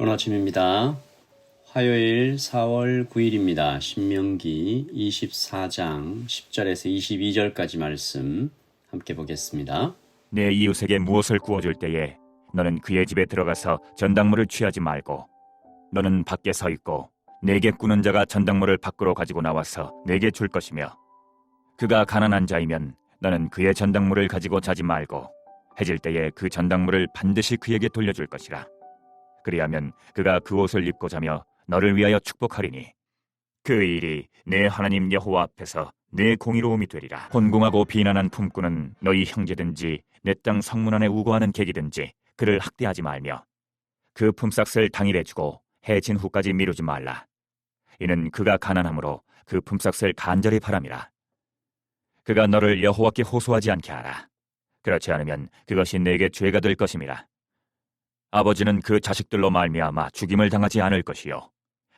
오늘 아침입니다. 화요일 4월 9일입니다. 신명기 24장 10절에서 22절까지 말씀 함께 보겠습니다. 내 이웃에게 무엇을 구워줄 때에 너는 그의 집에 들어가서 전당물을 취하지 말고 너는 밖에 서 있고 내게 꾸는 자가 전당물을 밖으로 가지고 나와서 내게 줄 것이며 그가 가난한 자이면 너는 그의 전당물을 가지고 자지 말고 해질 때에 그 전당물을 반드시 그에게 돌려줄 것이라. 그리하면 그가 그 옷을 입고 자며 너를 위하여 축복하리니 그 일이 내 하나님 여호와 앞에서 내 공의로움이 되리라. 혼궁하고 비난한 품꾼은 너희 형제든지 내 땅 성문 안에 우거하는 객이든지 그를 학대하지 말며 그 품삯을 당일에 주고 해진 후까지 미루지 말라. 이는 그가 가난함으로 그 품삯을 간절히 바람이라. 그가 너를 여호와께 호소하지 않게 하라. 그렇지 않으면 그것이 내게 죄가 될 것임이라. 아버지는 그 자식들로 말미암아 죽임을 당하지 않을 것이요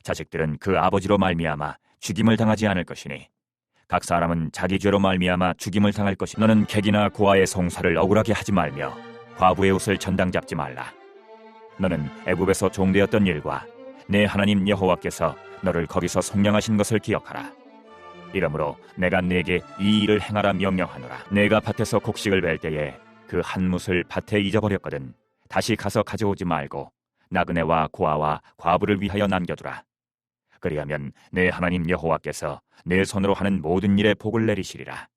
자식들은 그 아버지로 말미암아 죽임을 당하지 않을 것이니 각 사람은 자기 죄로 말미암아 죽임을 당할 것이. 너는 객이나 고아의 송사를 억울하게 하지 말며 과부의 옷을 전당 잡지 말라. 너는 애굽에서 종되었던 일과 내 하나님 여호와께서 너를 거기서 속량하신 것을 기억하라. 이러므로 내가 네게 이 일을 행하라 명령하노라. 내가 밭에서 곡식을 벨 때에 그 한 뭇을 밭에 잊어버렸거든 다시 가서 가져오지 말고 나그네와 고아와 과부를 위하여 남겨두라. 그리하면 내 하나님 여호와께서 내 손으로 하는 모든 일에 복을 내리시리라.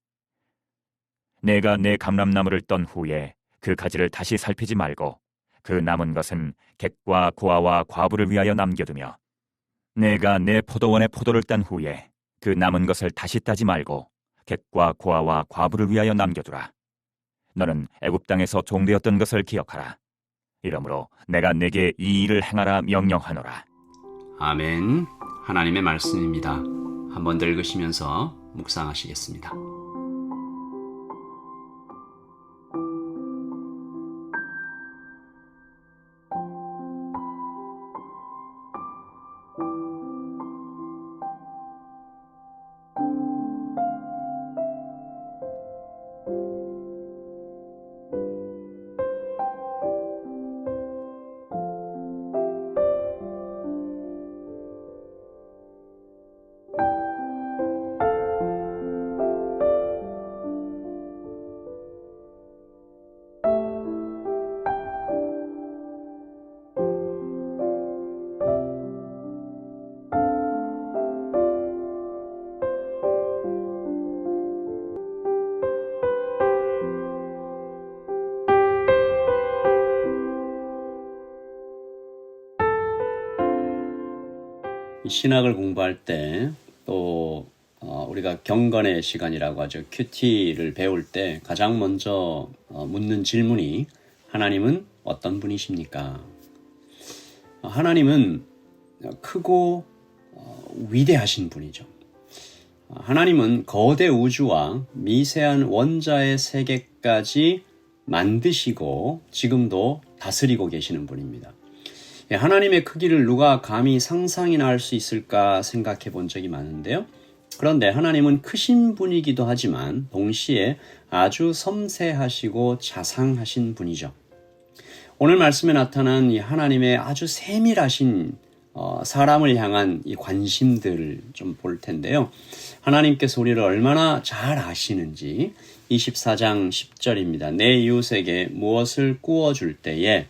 내가 내 감람나무를 떤 후에 그 가지를 다시 살피지 말고 그 남은 것은 객과 고아와 과부를 위하여 남겨두며 내가 내 포도원에 포도를 딴 후에 그 남은 것을 다시 따지 말고 객과 고아와 과부를 위하여 남겨두라. 너는 애굽 땅에서 종되었던 것을 기억하라. 이러므로 내가 네게 이 일을 행하라 명령하노라. 아멘. 하나님의 말씀입니다. 한번 더 읽으시면서 묵상하시겠습니다. 신학을 공부할 때 또 우리가 경건의 시간이라고 하죠. 큐티를 배울 때 가장 먼저 묻는 질문이 하나님은 어떤 분이십니까? 하나님은 크고 위대하신 분이죠. 하나님은 거대 우주와 미세한 원자의 세계까지 만드시고 지금도 다스리고 계시는 분입니다. 하나님의 크기를 누가 감히 상상이나 할 수 있을까 생각해 본 적이 많은데요. 그런데 하나님은 크신 분이기도 하지만 동시에 아주 섬세하시고 자상하신 분이죠. 오늘 말씀에 나타난 이 하나님의 아주 세밀하신 사람을 향한 이 관심들을 좀 볼 텐데요. 하나님께서 우리를 얼마나 잘 아시는지 24장 10절입니다. 내 이웃에게 무엇을 구워줄 때에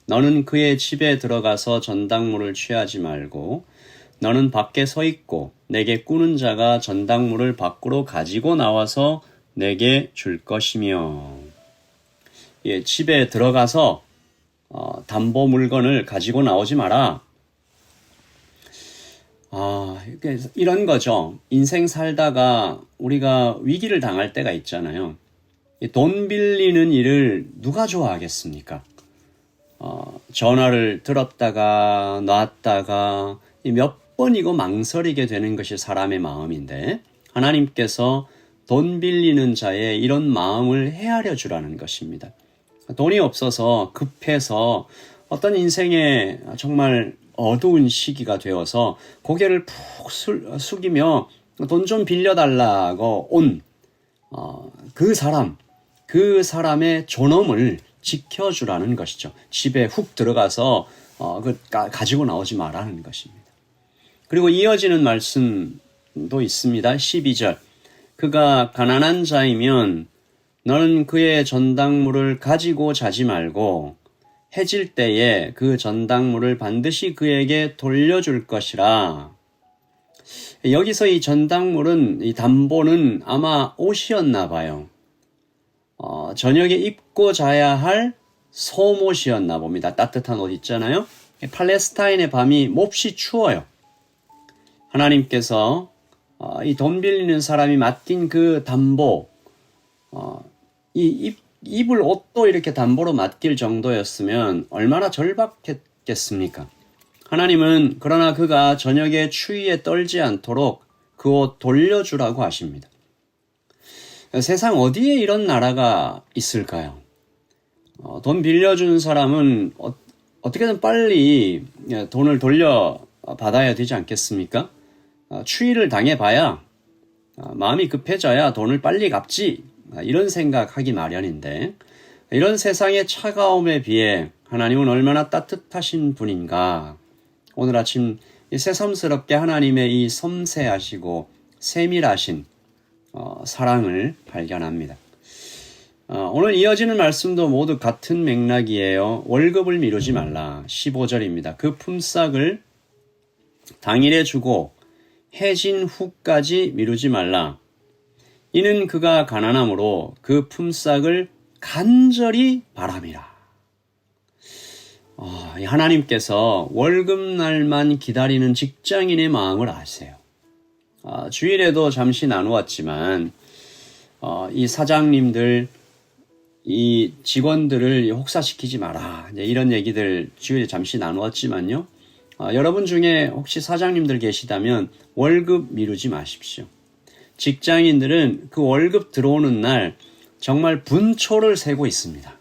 너는 그의 집에 들어가서 전당물을 취하지 말고 너는 밖에 서 있고 내게 꾸는 자가 전당물을 밖으로 가지고 나와서 내게 줄 것이며. 집에 들어가서 담보 물건을 가지고 나오지 마라. 이런 거죠. 인생 살다가 우리가 위기를 당할 때가 있잖아요. 돈 빌리는 일을 누가 좋아하겠습니까? 전화를 들었다가 놨다가 몇 번이고 망설이게 되는 것이 사람의 마음인데 하나님께서 돈 빌리는 자의 이런 마음을 헤아려 주라는 것입니다. 돈이 없어서 급해서 어떤 인생에 정말 어두운 시기가 되어서 고개를 푹 숙이며 돈 좀 빌려달라고 온 그 사람의 존엄을 지켜주라는 것이죠. 집에 훅 들어가서 가지고 나오지 말라는 것입니다. 그리고 이어지는 말씀도 있습니다. 12절. 그가 가난한 자이면 너는 그의 전당물을 가지고 자지 말고 해질 때에 그 전당물을 반드시 그에게 돌려줄 것이라. 여기서 이 전당물은, 이 담보는 아마 옷이었나 봐요. 저녁에 입고 자야 할 솜옷이었나 봅니다. 따뜻한 옷 있잖아요. 팔레스타인의 밤이 몹시 추워요. 하나님께서 이 돈 빌리는 사람이 맡긴 그 담보, 입을 옷도 이렇게 담보로 맡길 정도였으면 얼마나 절박했겠습니까? 하나님은 그러나 그가 저녁에 추위에 떨지 않도록 그 옷 돌려주라고 하십니다. 세상 어디에 이런 나라가 있을까요? 돈 빌려준 사람은 어떻게든 빨리 돈을 돌려받아야 되지 않겠습니까? 추위를 당해봐야 마음이 급해져야 돈을 빨리 갚지, 이런 생각하기 마련인데, 이런 세상의 차가움에 비해 하나님은 얼마나 따뜻하신 분인가. 오늘 아침 새삼스럽게 하나님의 이 섬세하시고 세밀하신 사랑을 발견합니다. 오늘 이어지는 말씀도 모두 같은 맥락이에요. 월급을 미루지 말라. 15절입니다. 그 품삯을 당일에 주고 해진 후까지 미루지 말라. 이는 그가 가난함으로 그 품삯을 간절히 바람이라. 하나님께서 월급날만 기다리는 직장인의 마음을 아세요. 주일에도 잠시 나누었지만 이 사장님들, 이 직원들을 혹사시키지 마라, 이런 얘기들 주일에 잠시 나누었지만요. 여러분 중에 혹시 사장님들 계시다면 월급 미루지 마십시오. 직장인들은 그 월급 들어오는 날 정말 분초를 세고 있습니다.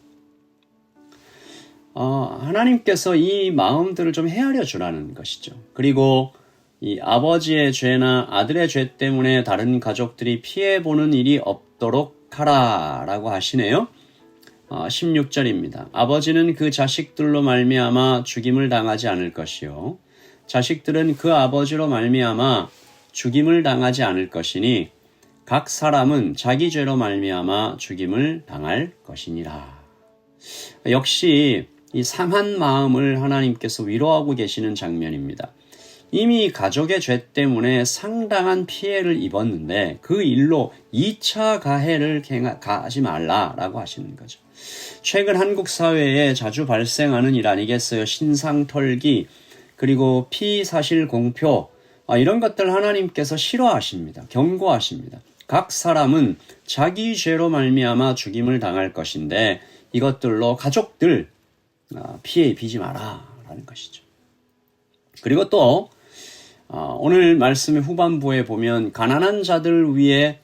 하나님께서 이 마음들을 좀 헤아려 주라는 것이죠. 그리고 이 아버지의 죄나 아들의 죄 때문에 다른 가족들이 피해보는 일이 없도록 하라라고 하시네요. 16절입니다. 아버지는 그 자식들로 말미암아 죽임을 당하지 않을 것이요 자식들은 그 아버지로 말미암아 죽임을 당하지 않을 것이니 각 사람은 자기 죄로 말미암아 죽임을 당할 것이니라. 역시 이 상한 마음을 하나님께서 위로하고 계시는 장면입니다. 이미 가족의 죄 때문에 상당한 피해를 입었는데 그 일로 2차 가해를 가하지 말라라고 하시는 거죠. 최근 한국 사회에 자주 발생하는 일 아니겠어요? 신상 털기, 그리고 피사실 공표, 이런 것들 하나님께서 싫어하십니다. 경고하십니다. 각 사람은 자기 죄로 말미암아 죽임을 당할 것인데 이것들로 가족들 피해 입히지 마라라는 것이죠. 그리고 또 오늘 말씀의 후반부에 보면 가난한 자들 위해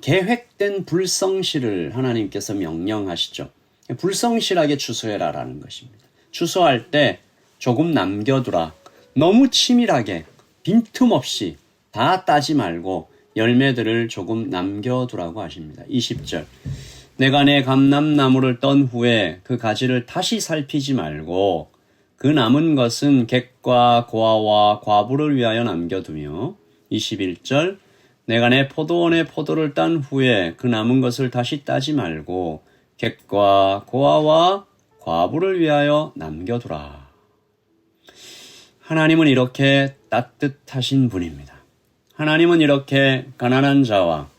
계획된 불성실을 하나님께서 명령하시죠. 불성실하게 추수해라라는 것입니다. 추수할 때 조금 남겨두라. 너무 치밀하게 빈틈없이 다 따지 말고 열매들을 조금 남겨두라고 하십니다. 20절. 내가 내 감람나무를 떤 후에 그 가지를 다시 살피지 말고 그 남은 것은 객과 고아와 과부를 위하여 남겨두며 21절. 내가 내 포도원의 포도를 딴 후에 그 남은 것을 다시 따지 말고 객과 고아와 과부를 위하여 남겨두라. 하나님은 이렇게 따뜻하신 분입니다. 하나님은 이렇게 가난한 자와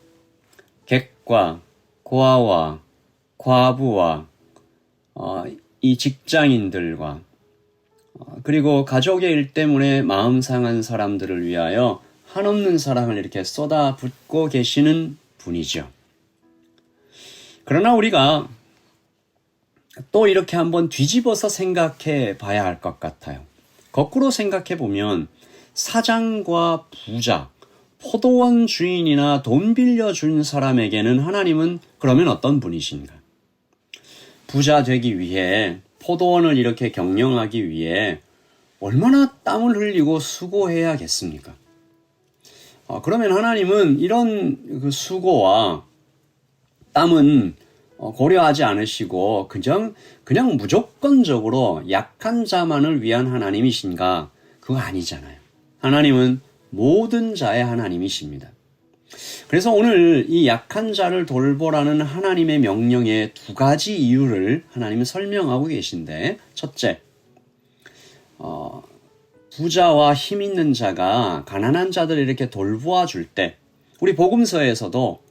객과 고아와 과부와 이 직장인들과 그리고 가족의 일 때문에 마음 상한 사람들을 위하여 한없는 사랑을 이렇게 쏟아붓고 계시는 분이죠. 그러나 우리가 또 이렇게 한번 뒤집어서 생각해 봐야 할 것 같아요. 거꾸로 생각해 보면 사장과 부자, 포도원 주인이나 돈 빌려준 사람에게는 하나님은 그러면 어떤 분이신가? 부자 되기 위해, 포도원을 이렇게 경영하기 위해 얼마나 땀을 흘리고 수고해야겠습니까? 그러면 하나님은 이런 그 수고와 땀은 고려하지 않으시고 그냥 무조건적으로 약한 자만을 위한 하나님이신가? 그거 아니잖아요. 하나님은 모든 자의 하나님이십니다. 그래서 오늘 이 약한 자를 돌보라는 하나님의 명령의 두 가지 이유를 하나님은 설명하고 계신데, 첫째, 부자와 힘 있는 자가 가난한 자들을 이렇게 돌보아 줄 때, 우리 복음서에서도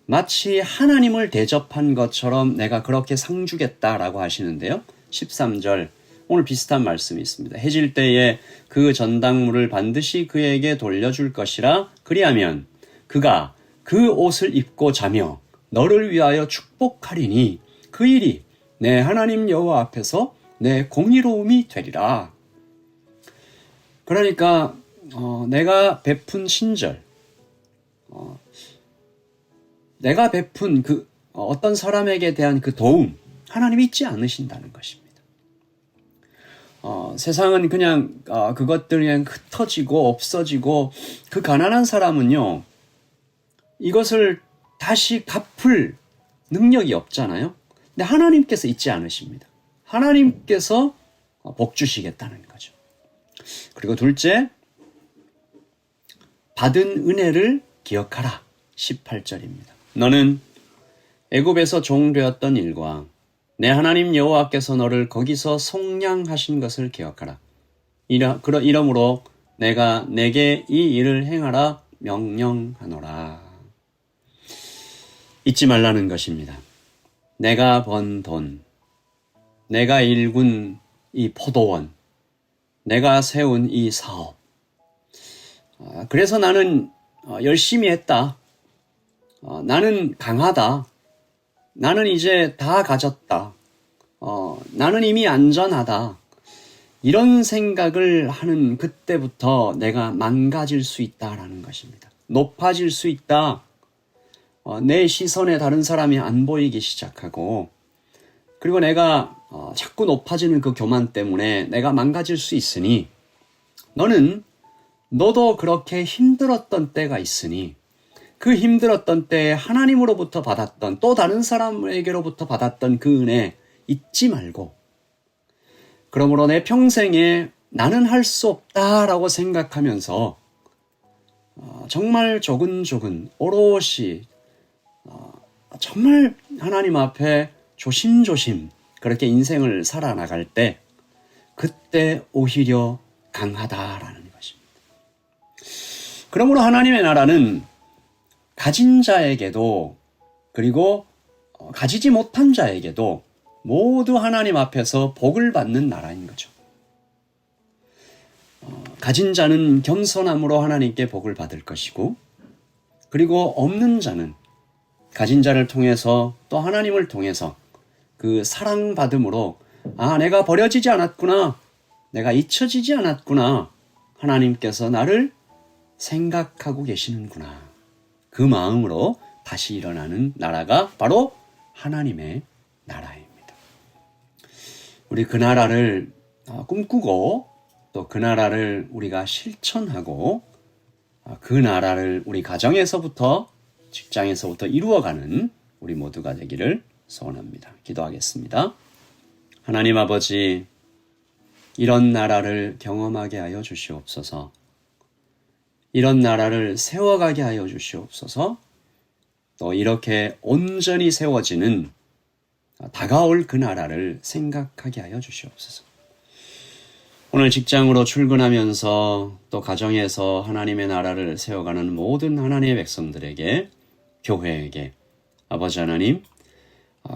마치 하나님을 대접한 것처럼 내가 그렇게 상 주겠다라고 하시는데요. 13절, 오늘 비슷한 말씀이 있습니다. 해질 때에 그 전당물을 반드시 그에게 돌려줄 것이라. 그리하면 그가 그 옷을 입고 자며 너를 위하여 축복하리니 그 일이 내 하나님 여호와 앞에서 내 공의로움이 되리라. 그러니까 내가 베푼 친절, 내가 베푼 그 어떤 사람에게 대한 그 도움, 하나님이 잊지 않으신다는 것입니다. 세상은 그냥 그것들이 그냥 흩어지고 없어지고, 그 가난한 사람은요, 이것을 다시 갚을 능력이 없잖아요. 근데 하나님께서 잊지 않으십니다. 하나님께서 복 주시겠다는 거죠. 그리고 둘째, 받은 은혜를 기억하라. 18절입니다. 너는 애굽에서 종되었던 일과 내 하나님 여호와께서 너를 거기서 속량하신 것을 기억하라. 이러므로 내가 내게 이 일을 행하라 명령하노라. 잊지 말라는 것입니다. 내가 번 돈, 내가 일군 이 포도원, 내가 세운 이 사업. 그래서 나는 열심히 했다. 나는 강하다. 나는 이제 다 가졌다. 나는 이미 안전하다. 이런 생각을 하는 그때부터 내가 망가질 수 있다라는 것입니다. 높아질 수 있다. 내 시선에 다른 사람이 안 보이기 시작하고, 그리고 내가 자꾸 높아지는 그 교만 때문에 내가 망가질 수 있으니, 너도 그렇게 힘들었던 때가 있으니 그 힘들었던 때에 하나님으로부터 받았던, 또 다른 사람에게로부터 받았던 그 은혜 잊지 말고, 그러므로 내 평생에 나는 할 수 없다라고 생각하면서 정말 조근조근 오롯이 정말 하나님 앞에 조심조심 그렇게 인생을 살아나갈 때, 그때 오히려 강하다라는 것입니다. 그러므로 하나님의 나라는 가진 자에게도, 그리고 가지지 못한 자에게도 모두 하나님 앞에서 복을 받는 나라인 거죠. 가진 자는 겸손함으로 하나님께 복을 받을 것이고, 그리고 없는 자는 가진 자를 통해서, 또 하나님을 통해서 그 사랑받음으로, 내가 버려지지 않았구나, 내가 잊혀지지 않았구나, 하나님께서 나를 생각하고 계시는구나, 그 마음으로 다시 일어나는 나라가 바로 하나님의 나라입니다. 우리 그 나라를 꿈꾸고, 또 그 나라를 우리가 실천하고, 그 나라를 우리 가정에서부터, 직장에서부터 이루어가는 우리 모두가 되기를 소원합니다. 기도하겠습니다. 하나님 아버지, 이런 나라를 경험하게 하여 주시옵소서. 이런 나라를 세워가게 하여 주시옵소서. 또 이렇게 온전히 세워지는 다가올 그 나라를 생각하게 하여 주시옵소서. 오늘 직장으로 출근하면서 또 가정에서 하나님의 나라를 세워가는 모든 하나님의 백성들에게, 교회에게 아버지 하나님,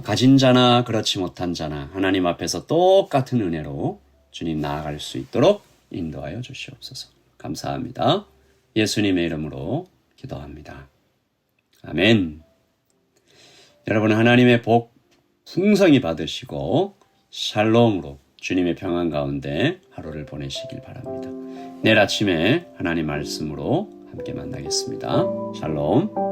가진 자나 그렇지 못한 자나 하나님 앞에서 똑같은 은혜로 주님 나아갈 수 있도록 인도하여 주시옵소서. 감사합니다. 예수님의 이름으로 기도합니다. 아멘. 여러분, 하나님의 복 풍성히 받으시고 샬롬으로 주님의 평안 가운데 하루를 보내시길 바랍니다. 내일 아침에 하나님 말씀으로 함께 만나겠습니다. 샬롬.